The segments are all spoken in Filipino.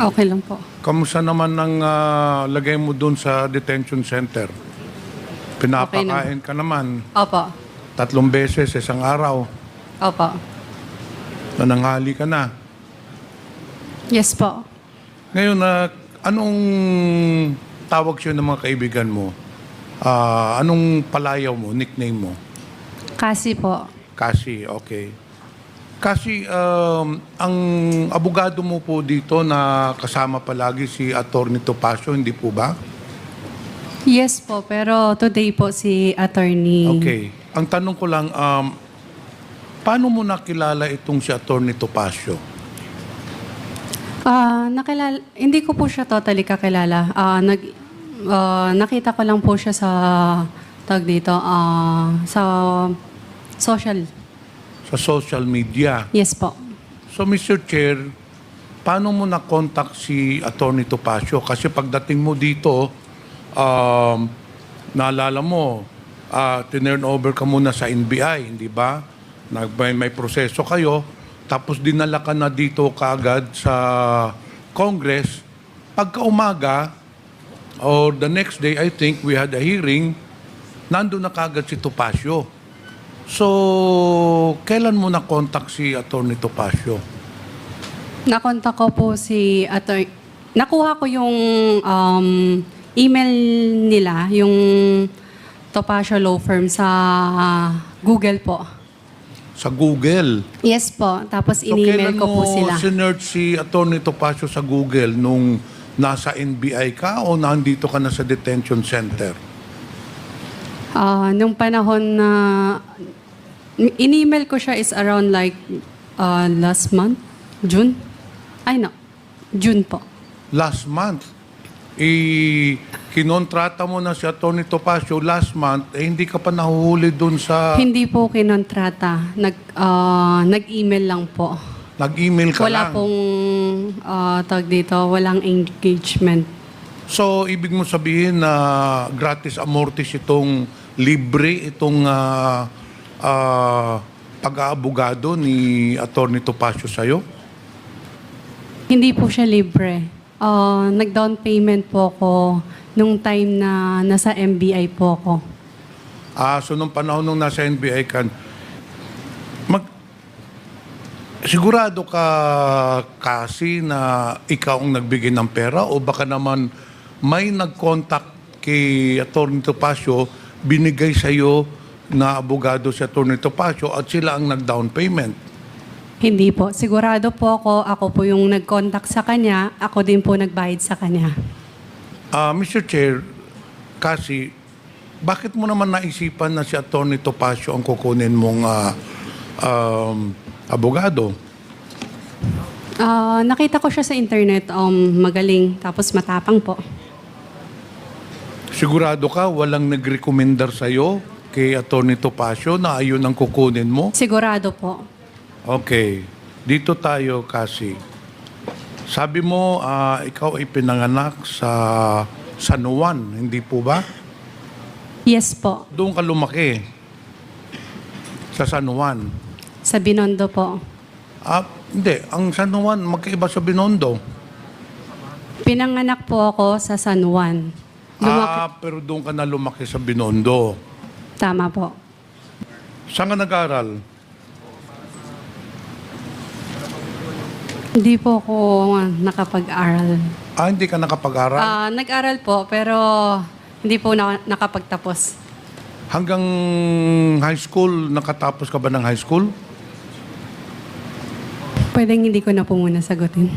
Okay lang po. Kamusta naman ang lagay mo dun sa detention center? Pinapakain ka naman Opo. 3 beses isang araw. Opo. Nananghali ka na. Yes po. Ngayon, anong tawag siya ng mga kaibigan mo? Anong palayaw mo, nickname mo? Kasi po. Kasi, okay. Kasi ang abogado mo po dito na kasama palagi si Atty. Topacio, hindi po ba? Yes po, pero today po si attorney. Okay. Ang tanong ko lang, paano mo nakilala itong si Atty. Topacio? Hindi ko po siya totally kakilala. Nakita ko lang po siya sa sa social. Sa social media. Yes po. So, Mr. Chair, paano mo na-contact si Atty. Topacio? Kasi pagdating mo dito, naalala mo, tinurn over ka muna sa NBI, hindi ba? May proseso kayo, tapos dinala ka na dito kaagad sa Congress. Pagka umaga, or the next day, I think, we had a hearing, nandun na kaagad si Topacio. So, kailan mo na-contact si Atty. Topacio? Nakontak ko po si attorney. Nakuha ko yung email nila, yung Topacio Law Firm sa Google po. Sa Google? Yes po. Tapos So, in-email ko po sila. kailan mo sinerch si Atty. Topacio sa Google nung nasa NBI ka o nandito ka na sa detention center? Nung panahon na in-email ko siya is around like last month, June. June po. Last month. Kinontrata mo na si Atty. Topacio last month, hindi ka pa nahuhuli dun sa... Hindi po kinontrata. Nag-email lang po. Nag-email ka Wala lang. pong walang engagement. So, ibig mo sabihin na gratis amortis itong libre, itong pag-aabogado ni Atty. Topacio sa'yo? Hindi po siya libre. Nag-down payment po ako nung time na nasa MBI po ako. So, nung panahon nung nasa NBI ka, sigurado ka kasi na ikaw ang nagbigay ng pera o baka naman may nag-contact kay Atty. Topacio, binigay sa'yo na abogado si Atty. Topacio at sila ang nag-down payment? Hindi po. Sigurado po ako po yung nag-contact sa kanya, ako din po nagbayad sa kanya. Mr. Chair, kasi bakit mo naman naisipan na si Atty. Topacio ang kukunin mong abogado? Nakita ko siya sa internet, magaling, tapos matapang po. Sigurado ka walang nag-recommendar sa'yo kay Atty. Topacio na ayun ang kukunin mo? Sigurado po. Okay. Dito tayo kasi. Sabi mo, ikaw ay pinanganak sa San Juan, hindi po ba? Yes po. Doon ka lumaki. Sa San Juan. Sa Binondo po. Hindi. Ang San Juan, magkaiba sa Binondo. Pinanganak po ako sa San Juan. Pero doon ka na lumaki sa Binondo. Tama po. Saan ka nag-aral? Hindi po ako nakapag-aral. Hindi ka nakapag-aral? Nag-aral po, pero hindi po nakapagtapos. Hanggang high school, nakatapos ka ba ng high school? Pwedeng hindi ko na po muna sagutin.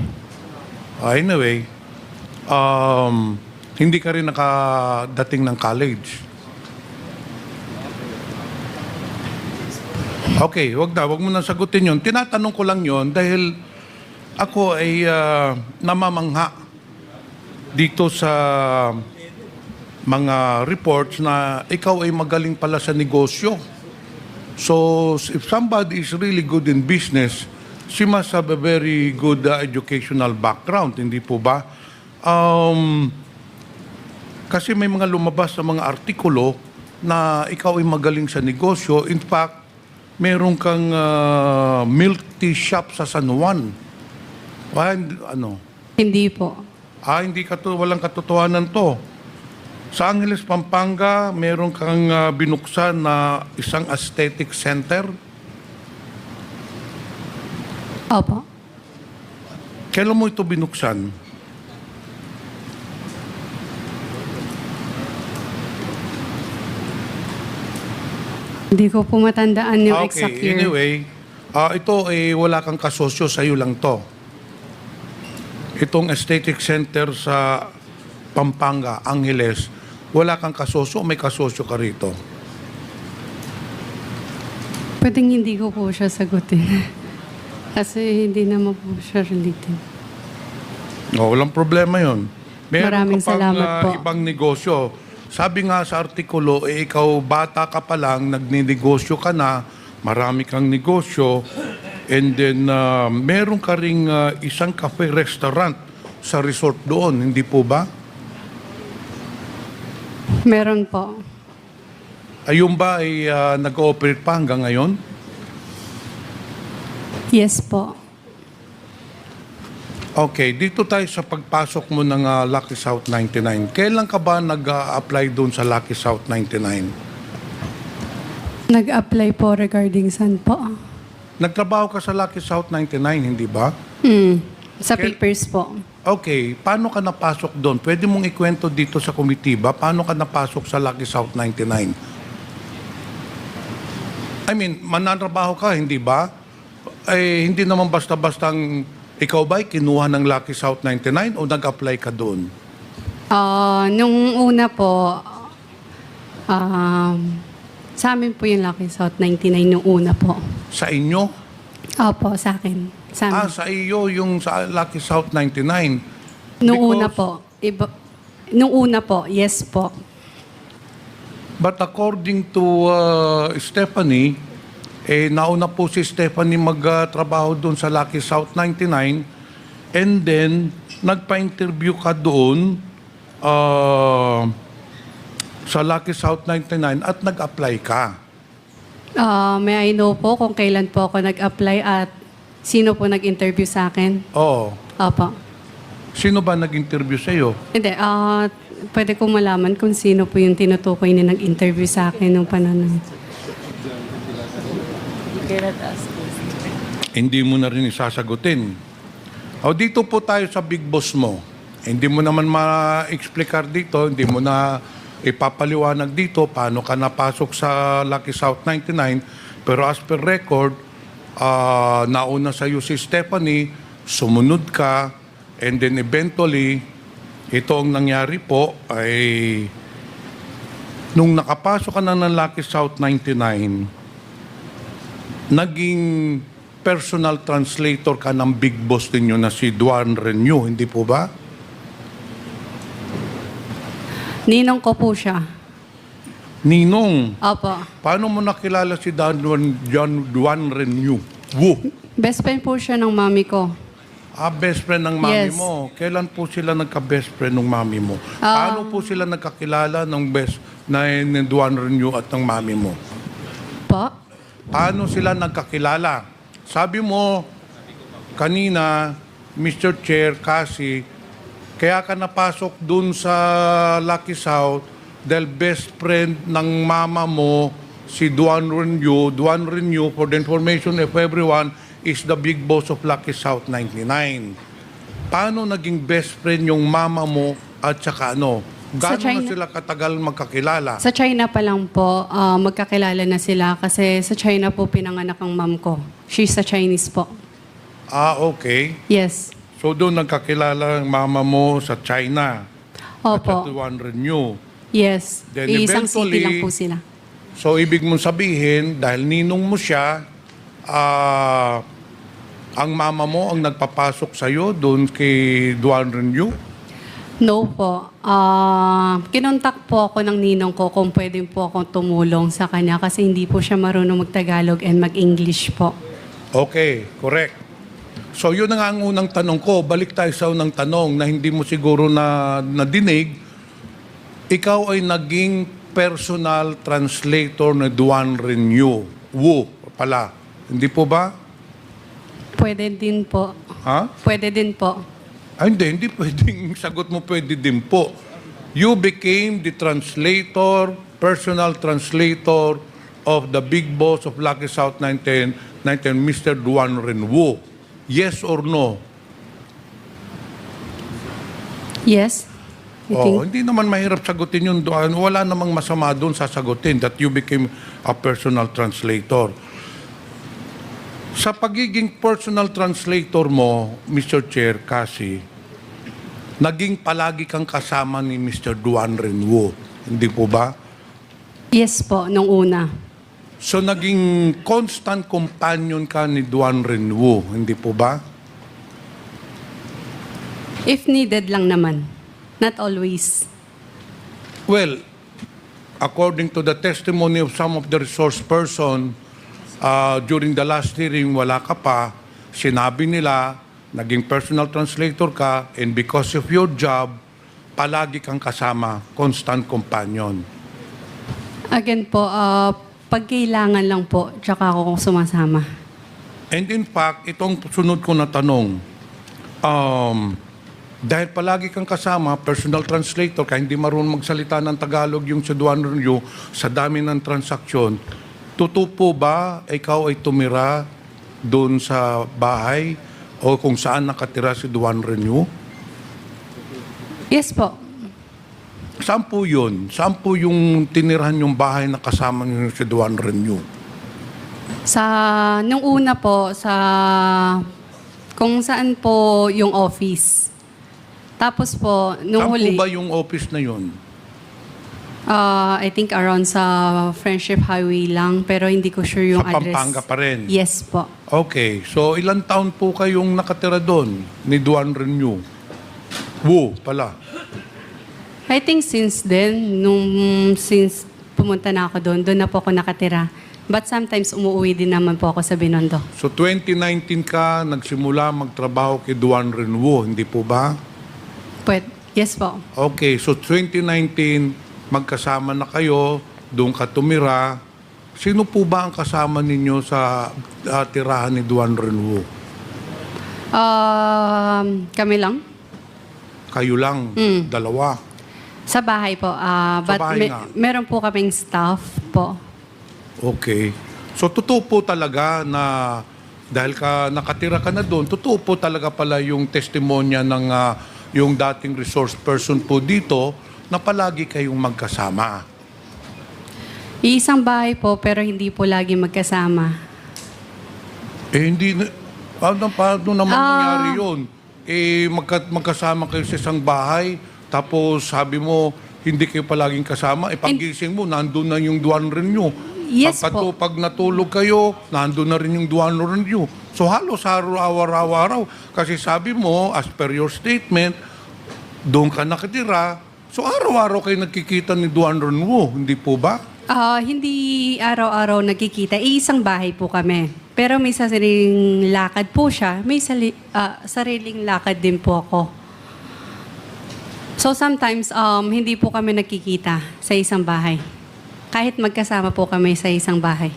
Anyway, hindi ka rin nakadating ng college. Okay, wag mo na sagutin yun. Tinatanong ko lang yun dahil ako ay namamangha dito sa mga reports na ikaw ay magaling pala sa negosyo. So, if somebody is really good in business, she must have a very good educational background, hindi po ba? Kasi may mga lumabas sa mga artikulo na ikaw ay magaling sa negosyo. In fact, meron kang milk tea shop sa San Juan. Hindi po. Hindi walang katotohanan to. Sa Angeles, Pampanga, meron kang binuksan na isang aesthetic center. Opo. Kailan mo ito binuksan? Hindi ko po matandaan yung Okay, exact year. anyway, ito wala kang kasosyo, sa'yo lang to. Itong aesthetic center sa Pampanga, Angeles, wala kang kasosyo o may kasosyo ka rito? Pwedeng hindi ko po siya sagutin. Kasi hindi naman po siya related. Walang problema yon. Meron Maraming ka pang salamat po. ibang negosyo. Sabi nga sa artikulo, ikaw bata ka pa lang, nagninegosyo ka na, marami kang negosyo, and then meron ka ring isang cafe restaurant sa resort doon, hindi po ba? Meron po. Ayun ba ay nag-ooperate pa hanggang ngayon? Yes po. Okay, dito tayo sa pagpasok mo ng Lucky South 99. Kailan ka ba nag-apply doon sa Lucky South 99? Nag-apply po regarding saan po? Nagtrabaho ka sa Lucky South 99, hindi ba? Sa papers po. Okay, paano ka napasok doon? Pwede mong ikwento dito sa komitiba, paano ka napasok sa Lucky South 99? I mean, mananrabaho ka, hindi ba? Hindi naman basta-bastang ikaw ba'y kinuha ng Lucky South 99 o nag-apply ka doon? Nung una po, sa amin po yung Lucky South 99 nung una po. Sa inyo? Opo, sa akin. Sa amin. Sa iyo yung sa Lucky South 99. Nung una Because- po. Nung una po, yes po. But according to Stephanie, nauna po si Stephanie magtrabaho doon sa Lucky South 99 and then nagpa-interview ka doon sa Lucky South 99 at nag-apply ka. May I know po kung kailan po ako nag-apply at sino po nag-interview sa akin? Oo. Opo. Sino ba nag-interview sa iyo? Hindi, pwede kong malaman kung sino po yung tinutukoy na nag-interview sa akin nung panahon. Hindi mo na rin isasagutin. Dito po tayo sa big boss mo. Hindi mo naman ma-explicar dito, hindi mo na ipapaliwanag dito paano ka napasok sa Lucky South 99. Pero as per record, nauna sa iyo si Stephanie, sumunod ka, and then eventually, ito ang nangyari po ay nung nakapasok ka na ng Lucky South 99, naging personal translator ka ng big boss ninyo na si Duan Renew, hindi po ba? Ninong ko po siya. Ninong, Opo. paano mo nakilala si Duan Renew? Best friend po siya ng mami ko. Best friend ng mami Yes. mo. Kailan po sila nagka-best friend ng mami mo? Paano po sila nagkakilala ng best na ni Duan Renew at ng mami mo? Po? Paano sila nagkakilala? Sabi mo kanina, Mr. Chair, kasi kaya ka napasok dun sa Lucky South dahil best friend ng mama mo si Duan Renew. Duan Renew, for the information of everyone, is the big boss of Lucky South 99. Paano naging best friend yung mama mo at saka ano? Sa Gaano na China. sila katagal magkakilala? Sa China pa lang po, magkakilala na sila kasi sa China po pinanganak ang mom ko. She's a Chinese po. Okay. Yes. So doon nagkakilala ang mama mo sa China. At sa Opo. Duan Renew. Yes. Then Isang city eventually- lang po sila. So ibig mong sabihin, dahil ninong mo siya, ang mama mo ang nagpapasok sa'yo doon kay Duan Renew? No po. Kinontak po ako ng ninong ko kung pwedeng po akong tumulong sa kanya kasi hindi po siya marunong mag-Tagalog and mag-English po. Okay, correct. So yun na nga ang unang tanong ko. Balik tayo sa unang tanong na hindi mo siguro nadinig. Ikaw ay naging personal translator na Duan Renew. Pala. Hindi po ba? Pwede din po. Ha? Pwede din po. Hindi pwedeng sagot mo pwede din po. You became the translator, personal translator of the big boss of Lucky South 19, Mr. Duan Renwu. Yes or no? Yes. I think. Hindi naman mahirap sagutin yun. Wala namang masama doon sasagutin that you became a personal translator. Sa pagiging personal translator mo, Mr. Chair, kasi, naging palagi kang kasama ni Mr. Duan Renwu. Hindi po ba? Yes po, nung una. So, naging constant companion ka ni Duan Renwu. Hindi po ba? If needed lang naman. Not always. Well, according to the testimony of some of the resource person, during the last hearing, wala ka pa, sinabi nila, naging personal translator ka, and because of your job, palagi kang kasama, constant companion. Again po, pag kailangan lang po, tsaka ako sumasama. And in fact, itong sunod ko na tanong, dahil palagi kang kasama, personal translator, kaya hindi marunong magsalita ng Tagalog yung sa Duan Renwu, sa dami ng transaksyon, totoo po ba ikaw ay tumira doon sa bahay o kung saan nakatira si Duan Renwu? Yes po. Saan po yun? Saan po yung tinirahan yung bahay na kasama niyo si Duan Renwu? Nung una po, kung saan po yung office. Tapos po, nung Saan huli, po ba yung office na yun? I think around sa Friendship Highway lang, pero hindi ko sure yung Sa address. Pampanga pa rin? Yes po. Okay. So, ilang taon po kayong nakatira doon ni Duan Renwu? Pala. I think since then, since pumunta na ako doon na po ako nakatira. But sometimes umuwi din naman po ako sa Binondo. So 2019 ka nagsimula magtrabaho kay Duan Renwu, hindi po ba? Yes po. Okay, so 2019 magkasama na kayo, doon ka tumira. Sino po ba ang kasama ninyo sa tirahan ni Duan Renwu? Kami lang. Kayo lang, dalawa. Sa bahay po. But bahay nga. meron po kaming staff po. Okay. So totoo po talaga na dahil ka nakatira ka na doon, totoo po talaga pala yung testimonya ng yung dating resource person po dito na palagi kayong magkasama. Iisang bahay po, pero hindi po lagi magkasama. Hindi, paano naman nangyari yun? Magkasama kayo sa isang bahay, tapos sabi mo, hindi kayo palaging kasama, paggising mo, nandun na yung Duan Renwu. Yes po. Pag natulog kayo, nandun na rin yung Duan Renwu. So halos araw-araw. Kasi sabi mo, as per your statement, doon ka nakatira. So araw-araw kayo nagkikita ni Duan Renwu, hindi po ba? Hindi araw-araw nagkikita. Iisang bahay po kami. Pero may sariling lakad po siya. May sariling lakad din po ako. So sometimes, hindi po kami nagkikita sa isang bahay. Kahit magkasama po kami sa isang bahay.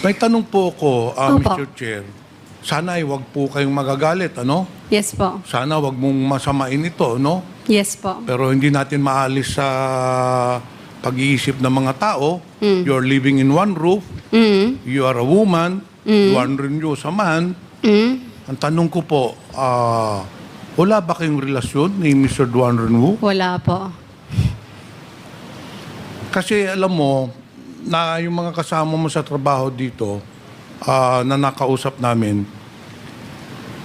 May tanong po ako, Opo. Mr. Chair. Sana ay wag po kayong magagalit, ano? Yes po. Sana wag mong masamain ito, no? Yes po. Pero hindi natin maalis sa pag-iisip ng mga tao. You're living in one roof. You are a woman. Duan Renwu sa man. Ang tanong ko po, wala ba kayong relasyon ni Mr. Duan Renwu? Wala po. Kasi alam mo, na yung mga kasama mo sa trabaho dito, na nakausap namin,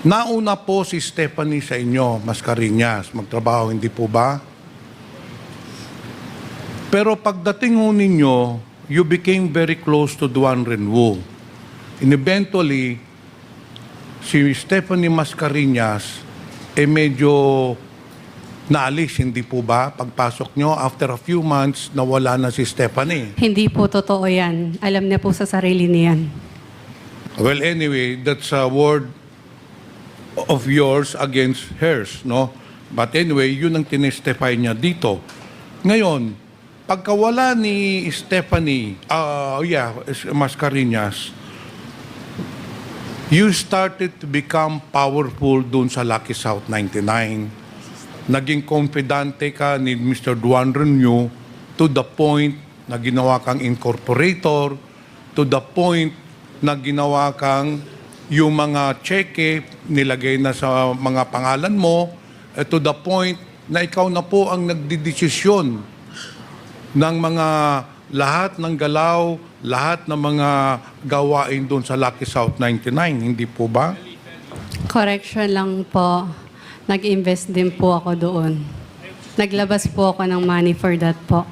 nauna po si Stephanie sa inyo, Mascareñas, magtrabaho, hindi po ba? Pero pagdating ho ninyo, you became very close to Duan Renwu. And eventually, si Stephanie Mascareñas, medyo naalis, hindi po ba? Pagpasok nyo, after a few months, nawala na si Stephanie. Hindi po totoo yan. Alam niya po sa sarili niyan. Well, anyway, that's a word of yours against hers, no? But anyway, yun ang tinestify niya dito. Ngayon, pagkawala ni Stephanie, Mascareñas, you started to become powerful dun sa Lucky South 99. Naging confidante ka ni Mr. Duan Renew to the point na ginawa kang incorporator, to the point na ginawa kang yung mga cheque nilagay na sa mga pangalan mo, to the point na ikaw na po ang nagdidesisyon ng mga lahat ng galaw, lahat ng mga gawain doon sa Lucky South 99, hindi po ba? Correction lang po. Nag-invest din po ako doon. Naglabas po ako ng money for that po.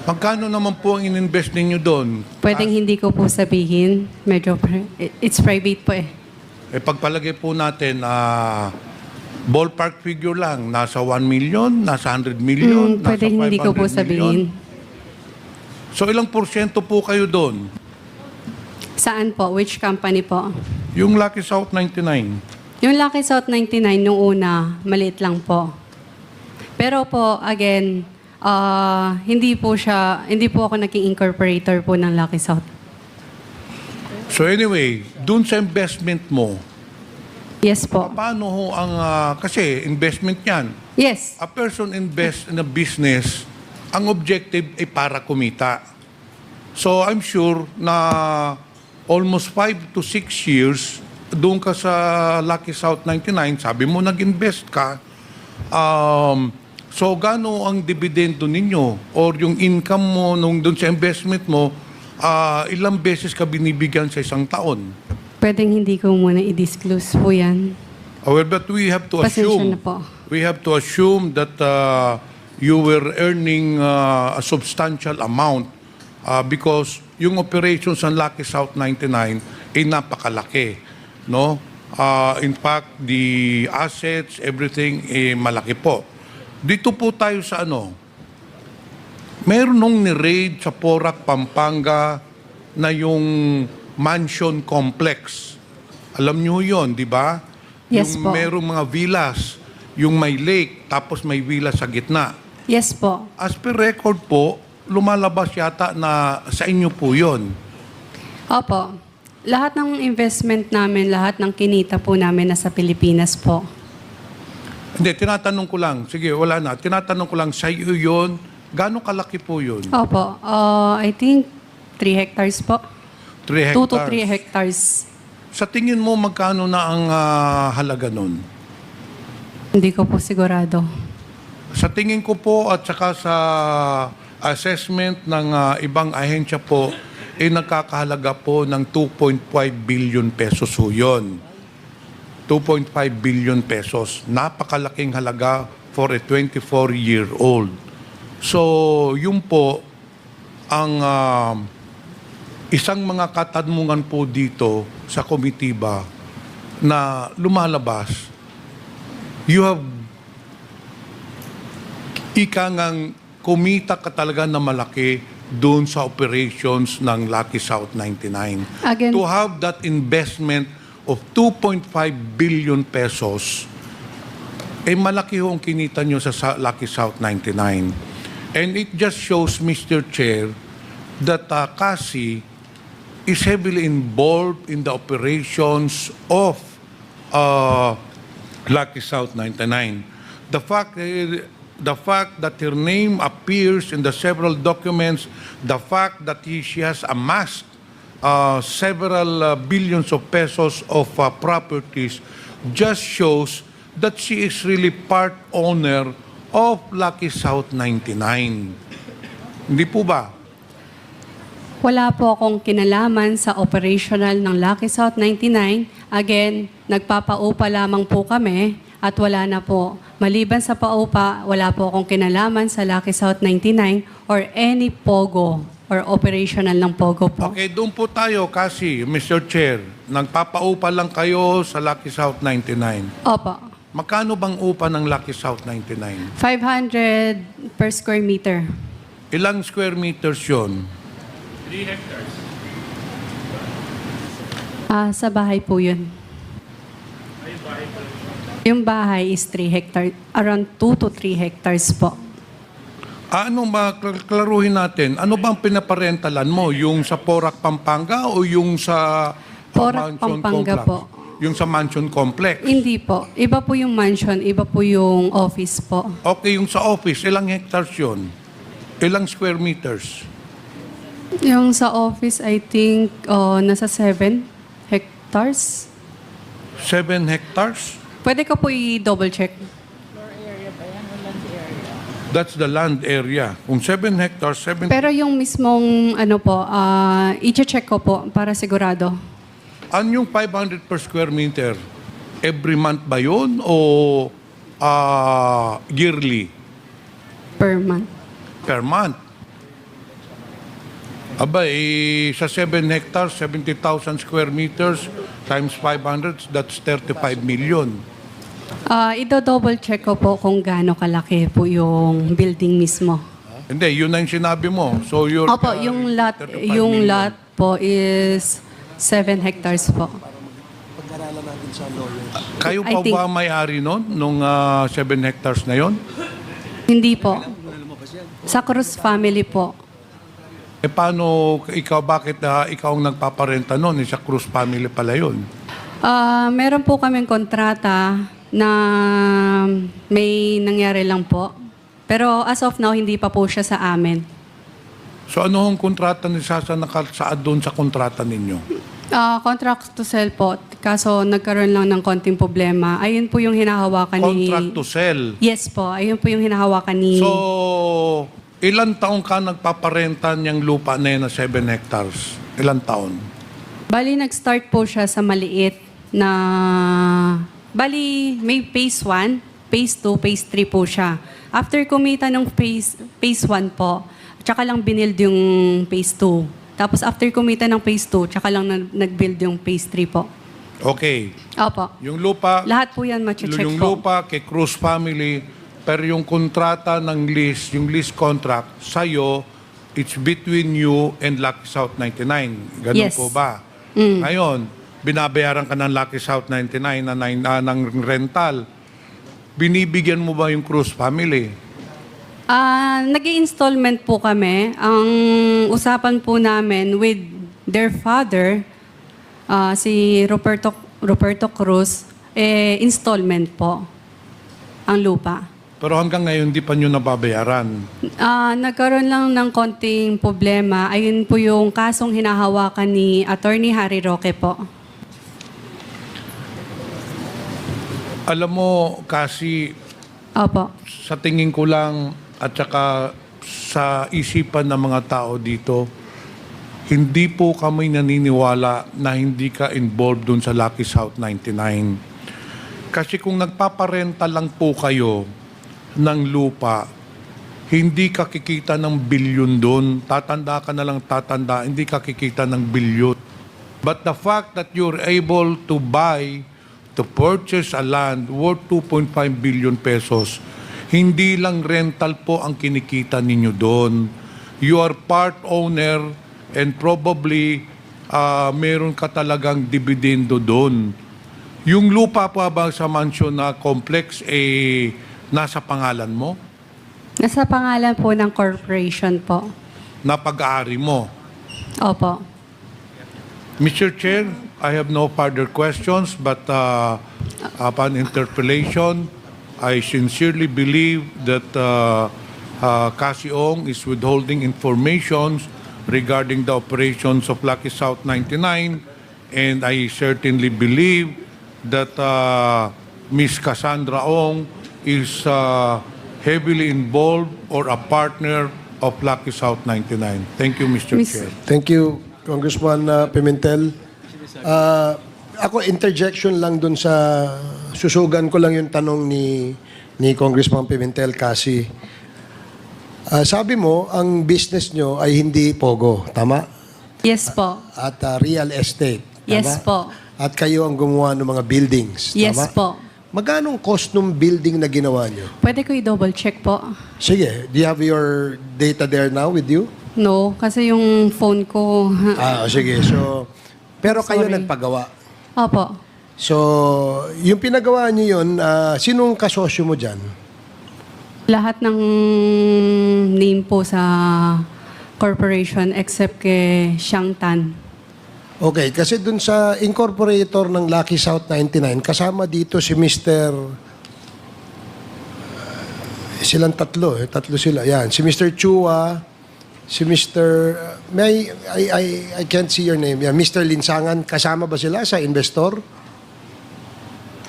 Magkano naman po ang ininvest ninyo doon? Pwedeng hindi ko po sabihin. Medyo, it's private po eh. Pagpalagay po natin, ballpark figure lang, nasa 1 million, nasa 100 million, nasa 500 Pwedeng hindi ko po million. sabihin. So ilang porsyento po kayo doon? Saan po? Which company po? Yung Lucky South 99. Yung Lucky South 99, nung una, maliit lang po. Pero po, again, hindi po ako naging incorporator po ng Lucky South. So anyway, doon sa investment mo, Yes po. paano ho ang, kasi investment yan. Yes. A person invests in a business, ang objective ay para kumita. So I'm sure na almost 5 to 6 years, doon ka sa Lucky South 99, sabi mo nag-invest ka, so gaano ang dividendo ninyo or yung income mo nung doon sa investment mo, ilang beses ka binibigyan sa isang taon? Pwedeng hindi ko muna i-disclose po yan. Well, but we have to Pasensya assume, na po. we have to assume that you were earning a substantial amount because yung operations ng Lucky South 99 ay napakalaki. No? In fact, the assets, everything, malaki po. Dito po tayo sa meron nung ni-raid sa Porac, Pampanga na yung mansion complex. Alam nyo yun, di ba? Yes yung po. merong mga villas, yung may lake, tapos may villa sa gitna. Yes po. As per record po, lumalabas yata na sa inyo po yun. Opo. Lahat ng investment namin, lahat ng kinita po namin nasa Pilipinas po. Hindi, tinatanong ko lang. Sige, wala na. Tinatanong ko lang, sa iyo yun, gaano kalaki po yun? Opo. I think 3 hectares po. 3 2 to hectares. 3 hectares. Sa tingin mo, magkano na ang halaga nun? Hindi ko po sigurado. Sa tingin ko po at saka sa assessment ng ibang ahensya po, nagkakahalaga po ng 2.5 billion pesos ho yun. 2.5 billion pesos. Napakalaking halaga for a 24-year-old. So, yun po ang isang mga katanungan po dito sa komitiba na lumalabas. You have ikangang kumita ka talaga na malaki doon sa operations ng Lucky South 99. Again, To have that investment of 2.5 billion pesos, malaki ho ang kinita nyo sa Lucky South 99. And it just shows, Mr. Chair, that Cassie is heavily involved in the operations of Lucky South 99. The fact that her name appears in the several documents, the fact that she has amassed several billions of pesos of properties just shows that she is really part owner of Lucky South 99. Hindi po ba? wala po akong kinalaman sa operational ng Lucky South 99. Again, nagpapaupa lamang po kami at wala na po. Maliban sa paupa, wala po akong kinalaman sa Lucky South 99 or any POGO or operational ng POGO po. Okay, doon po tayo kasi, Mr. Chair, nagpapaupa lang kayo sa Lucky South 99. Opo. Magkano bang upa ng Lucky South 99? 500 per square meter. Ilang square meters yun? Sa bahay po yun. Yung bahay is 3 hectares, around 2 to 3 hectares po. Ano ba, klaruhin natin, ano bang pinaparentalan mo? Yung sa Porac, Pampanga o yung sa Porac, Pampanga complex. po. Yung sa mansion complex. Hindi po. Iba po yung mansion, iba po yung office po. Okay, yung sa office, ilang hectares yun? Ilang square meters? Yung sa office, I think, nasa 7 hectares. 7 hectares? Pwede ko po i-double check. That's the land area. Kung 7 hectares, 7... Pero yung mismong, ano po, i-check ko po para sigurado. Ano yung 500 per square meter? Every month ba yun o yearly? Per month. Per month? Aba, sa 7 hectares, 70,000 square meters times 500, that's 35 million. I-double check ko po kung gaano kalaki po yung building mismo. Hindi, yun na yung sinabi mo. So you're, Opo, yung lot, 35 yung million. lot po is 7 hectares po. Kayo I pa think- ba may-ari nun, nung 7 hectares na yon? Hindi po. Sa Cruz family po. E paano, ikaw, bakit ikaw ang nagpaparenta nun? Sa Cruz family pala yun. Meron po kaming kontrata na may nangyari lang po. Pero as of now, hindi pa po siya sa amin. So ano ang kontrata ni Sasa nakasaad doon sa kontrata ninyo? Contract to sell po. Kaso nagkaroon lang ng konting problema. Ayun po yung hinahawakan ni... Contract to sell. Yes po. Ayun po yung hinahawakan ni... So, ilan taong ka nagpaparenta niyang lupa na yun na 7 hectares? Ilan taon? Bali, nag-start po siya sa maliit na... Bali, may phase 1, phase 2, phase 3 po siya. After kumita ng phase 1 po, tsaka lang binild yung phase 2. Tapos after kumita ng phase 2, tsaka lang nag-build yung phase 3 po. Okay. Opo. Yung lupa, Lahat po yan mache-check yung po. lupa kay Cruz family, pero yung kontrata ng lease, yung lease contract, sa'yo, it's between you and Lucky South 99. Ganun Yes. po ba? Ngayon, binabayaran ka ng Lucky South 99 ng rental. Binibigyan mo ba yung Cruz family? Nag-i-installment po kami. Ang usapan po namin with their father, si Roberto Cruz, installment po ang lupa. Pero hanggang ngayon, di pa nyo nababayaran. Nagkaroon lang ng konting problema. Ayun po yung kasong hinahawakan ni Attorney Harry Roque po. Alam mo, kasi Opo. sa tingin ko lang at saka sa isipan ng mga tao dito, hindi po kami naniniwala na hindi ka involved dun sa Lucky South 99. Kasi kung nagpaparenta lang po kayo ng lupa, hindi ka kikita ng bilyon doon. Tatanda ka na lang tatanda, hindi ka kikita ng bilyon. But the fact that you're able to purchase a land worth 2.5 billion pesos, hindi lang rental po ang kinikita ninyo doon. You are part owner and probably meron ka talagang dividendo doon. Yung lupa pa ba sa mansion na complex, nasa pangalan mo? Nasa pangalan po ng corporation po. Na pag-aari mo? Opo. Mr. Chair, I have no further questions, but upon interpellation, I sincerely believe that Cassie Ong is withholding information regarding the operations of Lucky South 99, and I certainly believe that Ms. Cassandra Ong is heavily involved or a partner of Lucky South 99. Thank you, Mr. Miss- Chair. Thank you, Congressman Pimentel. Ako, interjection lang dun sa, susugan ko lang yung tanong ni Congressman Pimentel kasi sabi mo, ang business nyo ay hindi pogo, tama? Yes po. At real estate, tama? Yes po. At kayo ang gumawa ng mga buildings, Yes tama? po. Magkano ang cost ng building na ginawa nyo? Pwede ko i-double check po. Sige, do you have your data there now with you? No, kasi yung phone ko... Sige. So, pero kayo Sorry. nagpagawa. Opo. So, yung pinagawa niyo yun, sinong kasosyo mo dyan? Lahat ng name po sa corporation except kay Xiang Tan. Okay, kasi dun sa incorporator ng Lucky South 99, kasama dito si Mr. Silang tatlo, tatlo sila. Yan, si Mr. Chua, si Mr. I can't see your name. Yan, Mr. Linsangan, kasama ba sila sa investor?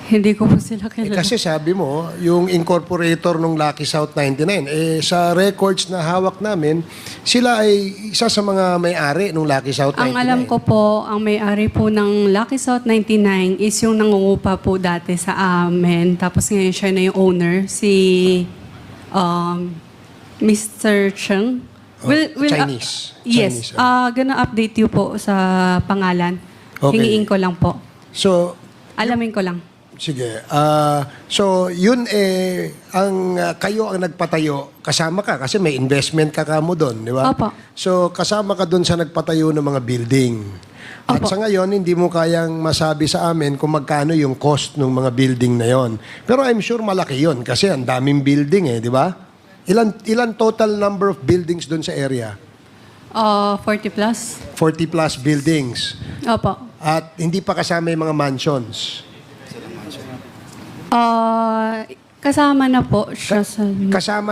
Hindi ko po sila kilala. Kasi sabi mo, yung incorporator ng Lucky South 99, sa records na hawak namin, sila ay isa sa mga may-ari ng Lucky South 99. Ang alam ko po, ang may-ari po ng Lucky South 99 is yung nangungupa po dati sa amin. Tapos ngayon siya na yung owner, si Mr. Cheng. Chinese. Yes. Chinese, Gonna update you po sa pangalan. Okay. Hingiin ko lang po. So, Alamin ko lang. sige. So, yun kayo ang nagpatayo. Kasama ka kasi may investment ka mo doon, di ba? Opo. So, kasama ka doon sa nagpatayo ng mga building. At Opo. sa ngayon, hindi mo kayang masabi sa amin kung magkano yung cost ng mga building na yon. Pero I'm sure malaki yon kasi ang daming building di ba? Ilan total number of buildings doon sa area? 40 plus. 40 plus buildings. Opo. At hindi pa kasama yung mga mansions. Kasama na po siya sa... Kasama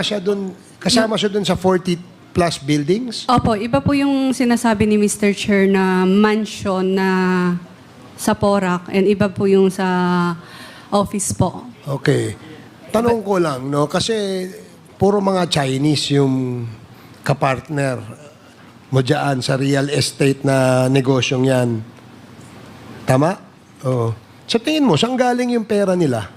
siya doon sa 40 plus buildings? Opo, iba po yung sinasabi ni Mr. Chair na mansion na sa Porac and iba po yung sa office po. Okay. Tanong ko lang, no? Kasi puro mga Chinese yung kapartner mo dyan sa real estate na negosyong yan. Tama? Oo. Sa tingin mo, saan galing yung pera nila?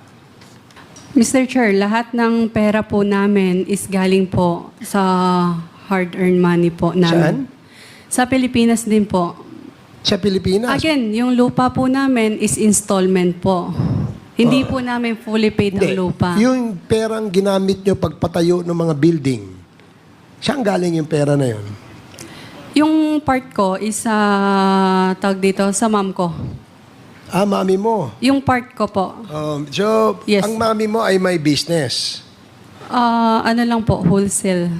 Mr. Chair, lahat ng pera po namin is galing po sa hard-earned money po namin. Saan? Sa Pilipinas din po. Sa Pilipinas? Again, yung lupa po namin is installment po. Hindi po namin fully paid ang lupa. Yung perang ginamit nyo pagpatayo ng mga building, saan galing yung pera na yun? Yung part ko is tawag dito sa mom ko. Mami mo. Yung part ko po. So, Yes. ang mami mo ay may business. Ano lang po, wholesale.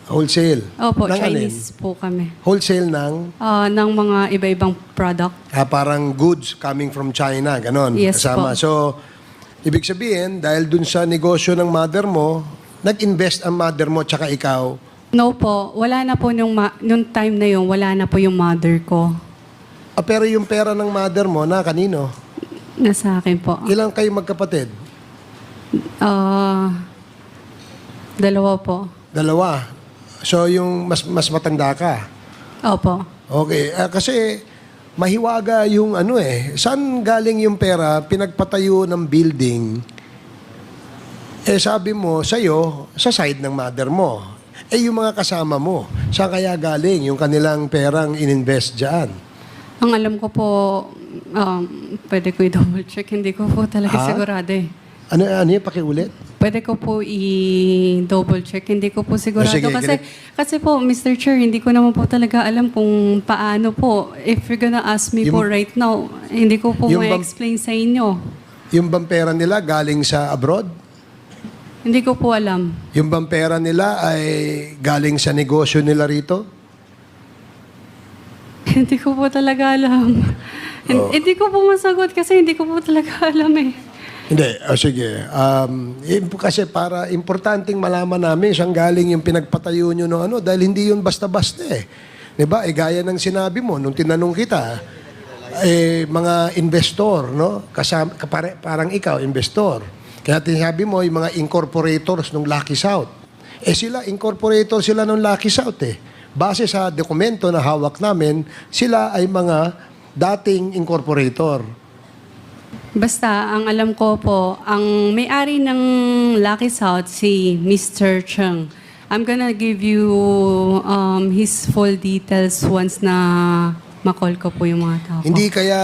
Wholesale. Opo, Ng Chinese po kami. Wholesale ng Ng mga iba-ibang product. parang goods coming from China, ganon. Yes kasama. po. So, ibig sabihin, dahil dun sa negosyo ng mother mo, nag-invest ang mother mo tsaka ikaw. No po, wala na po nung time na yun, wala na po yung mother ko. Pero yung pera ng mother mo, na kanino? Nasa akin po. Ilang kayo magkapatid? Dalawa po. Dalawa. So, yung mas matanda ka. Opo. Okay. Kasi, mahiwaga yung saan galing yung pera, pinagpatayo ng building, sabi mo, sa'yo, sa side ng mother mo. Yung mga kasama mo, saan kaya galing yung kanilang perang ininvest dyan? Ang alam ko po, pwede ko i-double check. Hindi ko po talaga sigurado eh. Ano yung pakiulit? Pwede ko po i-double check. Hindi ko po sigurado. Sige, kasi po, Mr. Chair, hindi ko naman po talaga alam kung paano po. If you're gonna ask me po right now, hindi ko po Yung ma-explain sa inyo. Yung bang pera nila galing sa abroad? Hindi ko po alam. Yung bang pera nila ay galing sa negosyo nila rito? Hindi ko po talaga alam. Hindi ko po masagot kasi hindi ko po talaga alam eh. Hindi. Sige. Kasi para importanteng malaman namin saan galing yung pinagpatayo nyo no dahil hindi yun basta-basta eh. Diba? Gaya ng sinabi mo, nung tinanong kita, mga investor, no? Parang ikaw, investor. Kaya tinasabi mo, yung mga incorporators ng Lucky South. Incorporator sila ng Lucky South eh. Base sa dokumento na hawak namin, sila ay mga dating incorporator. Basta, ang alam ko po, ang may-ari ng Lucky South, si Mr. Cheng. I'm gonna give you his full details once na makall ko po yung mga tao. Hindi kaya,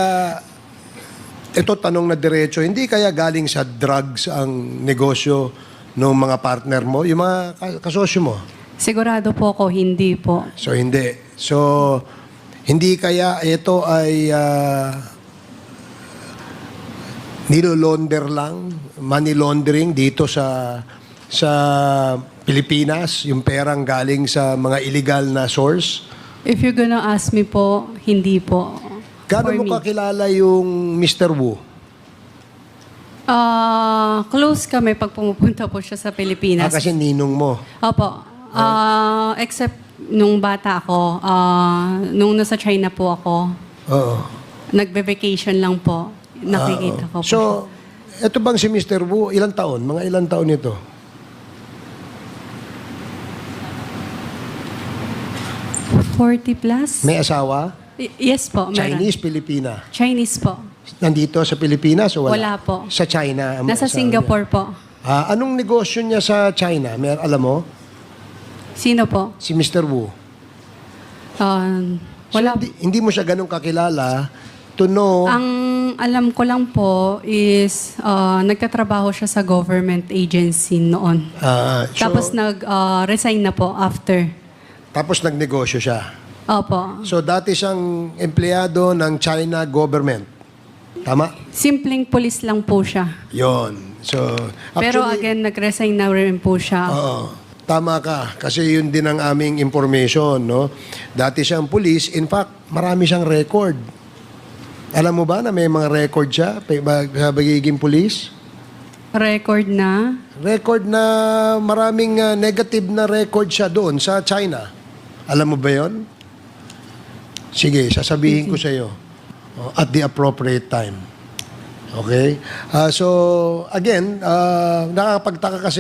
ito tanong na diretso, hindi kaya galing sa drugs ang negosyo ng mga partner mo, yung mga kasosyo mo? Sigurado po ako, hindi po. So, hindi. So, hindi kaya ito ay nilolonder lang, money laundering dito sa Pilipinas, yung perang galing sa mga illegal na source? If you're gonna ask me po, hindi po. Gaano For mo me. kakilala yung Mr. Wu? Close kami pag pumupunta po siya sa Pilipinas. Kasi ninong mo. Opo. Except nung bata ako, nung nasa China po ako, Oo. nagbe-vacation lang po. Nakikita ko po. So, eto bang si Mr. Wu, ilang taon? Mga ilang taon ito? 40 plus? May asawa? Yes po, meron. Chinese, Pilipina. Chinese po. Nandito sa Pilipinas o wala? Wala po. Sa China? ang Nasa asawa Singapore po. niya. Anong negosyo niya sa China? Alam mo? Sino po? Si Mr. Wu. Wala. So, hindi mo siya ganun kakilala to know. Ang alam ko lang po is nagtatrabaho siya sa government agency noon. Tapos nag-resign na po after. Tapos nagnegosyo siya. Opo. So dati siyang empleyado ng China government. Tama? Simpleng pulis lang po siya. Yon. So, Pero again, nag-resign na rin po siya. Oo. Tama ka. Kasi yun din ang aming information, no? Dati siyang pulis. In fact, marami siyang record. Alam mo ba na may mga record siya sa pagiging pulis? Record na. Record na maraming negative na record siya doon sa China. Alam mo ba yon? Sige, sasabihin ko sa iyo at the appropriate time. Okay? So, again, nakakapagtaka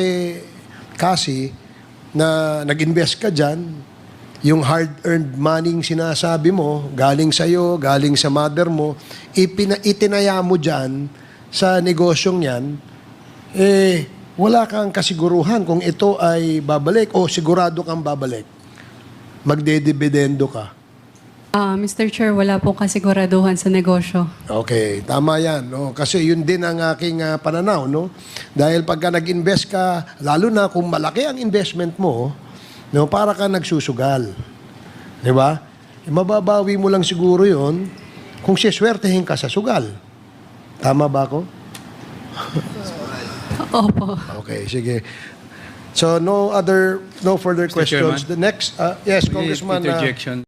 kasi na nag-invest ka dyan, yung hard-earned money sinasabi mo, galing sa'yo, galing sa mother mo, itinaya mo dyan sa negosyong yan, wala kang kasiguruhan kung ito ay babalik o sigurado kang babalik. Magdedibidendo ka. Mr. Chair, wala po kasiguraduhan sa negosyo. Okay, tama yan. No? Kasi yun din ang aking pananaw. No? Dahil pagka nag-invest ka, lalo na kung malaki ang investment mo, no, para ka nagsusugal. Di ba? Mababawi mo lang siguro yon kung siswertehin ka sa sugal. Tama ba ako? Opo. Okay, sige. So, no further Mr. questions. Chairman? The next, yes, Congressman. Interjection.